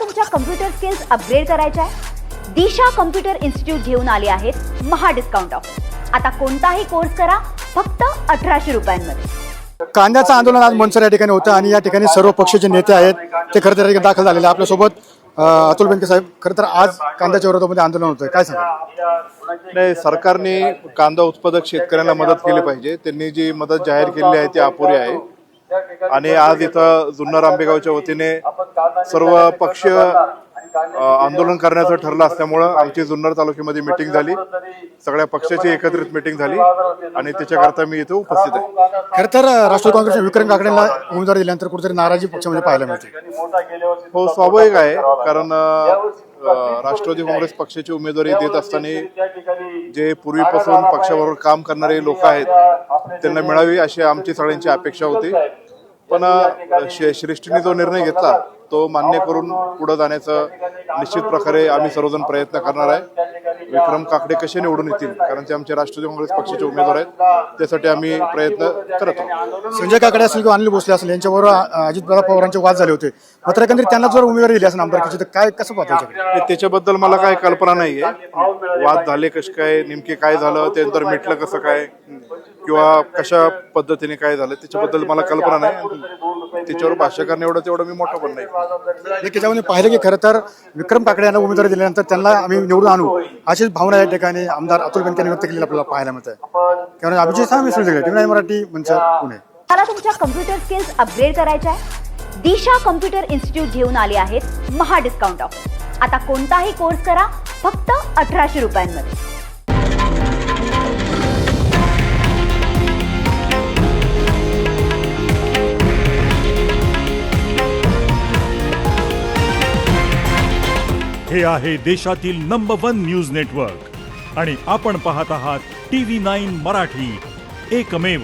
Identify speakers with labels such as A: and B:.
A: तुमच्या computer skills upgrade करायच्या आहे? दिशा कम्प्युटर इन्स्टिट्यूट घेऊन आले आहेत महा डिस्काउंट ऑफर। आता कोणताही कोर्स करा फक्त 1800 रुपयांमध्ये।
B: कांद्याचं आंदोलन आज मनसर या ठिकाणी होतं आणि या ठिकाणी सर्व पक्षाचे नेते आहेत ते खरं तर दाखल झालेले आहेत। आपल्यासोबत अतुल बेनके साहेब, खरं तर आज कांद्याच्या विरोधामध्ये आंदोलन होतं, काय सांगा?
C: नाही, सरकारने कांदा उत्पादक शेतकऱ्यांना मदत केली पाहिजे। त्यांनी जी मदत जाहीर केली आहे ती अपुरी आहे आणि आज इथं जुन्नर आंबेगावच्या वतीने सर्व पक्ष आंदोलन करण्याचं ठरलं असल्यामुळं आमची जुन्नर तालुक्यामध्ये मीटिंग झाली, सगळ्या पक्षाची एकत्रित मीटिंग झाली आणि त्याच्याकरता मी इथे उपस्थित आहे।
B: खरं तर राष्ट्रवादी काँग्रेसने विक्रम काकडेंना उमेदवारी दिल्यानंतर कुठेतरी नाराजी पक्षामध्ये पाहायला मिळते।
C: हो, स्वाभाविक आहे, कारण राष्ट्रवादी काँग्रेस पक्षाची उमेदवारी देत असताना जे पूर्वीपासून पक्षाबरोबर काम करणारे लोक आहेत त्यांना मिळावी अशी आमची सगळ्यांची अपेक्षा होती। पण श्रेष्ठींनी जो निर्णय घेतला तो मान्य करून पुढे जाण्याचं निश्चित प्रकारे आम्ही सर्वजण प्रयत्न करणार आहे। विक्रम काकडे कसे निवडून येतील, कारण ते आमचे राष्ट्रवादी काँग्रेस पक्षाचे उमेदवार आहेत, त्यासाठी आम्ही प्रयत्न करत आहोत।
B: संजय काकडे असेल किंवा अनिल भोसले असेल यांच्याबरोबर अजितदादा पवारांचे वाद झाले होते, मात्र एकंदरीत त्यांना जर उमेदवारी दिली असेल आमदारकीची तर काय कसं पाहतो?
C: त्याच्याबद्दल मला काय कल्पना नाहीये, वाद झाले कसे काय, नेमके काय झालं, त्यानंतर मिटलं कसं काय किंवा कशा पद्धतीने काय झालं त्याच्याबद्दल मला कल्पना नाही, त्याच्यावर भाष्य करणे तेवढं मी मोठं पण नाही।
B: त्याच्यामध्ये पाहिलं की खरं तर विक्रम काकडे यांना उमेदवारी दिल्यानंतर त्यांना आम्ही निवडून आणू अशीच भावना या ठिकाणी आमदार अतुल बेनके व्यक्त केलेली आपल्याला पाहायला मिळत आहे। कारण अभिजित साहेब मिसळले मराठी मंच पुणे।
A: मला तुमच्या कम्प्युटर स्किल्स अपग्रेड करायच्या आहे? दिशा कम्प्युटर इन्स्टिट्यूट घेऊन आले आहेत महा डिस्काउंट ऑफर। आता कोणताही कोर्स करा फक्त 1800 रुपयांमध्ये।
D: हे आहे देशातील नंबर 1 न्यूज नेटवर्क आणि आपण पाहत आहात TV9 मराठी, एकमेव।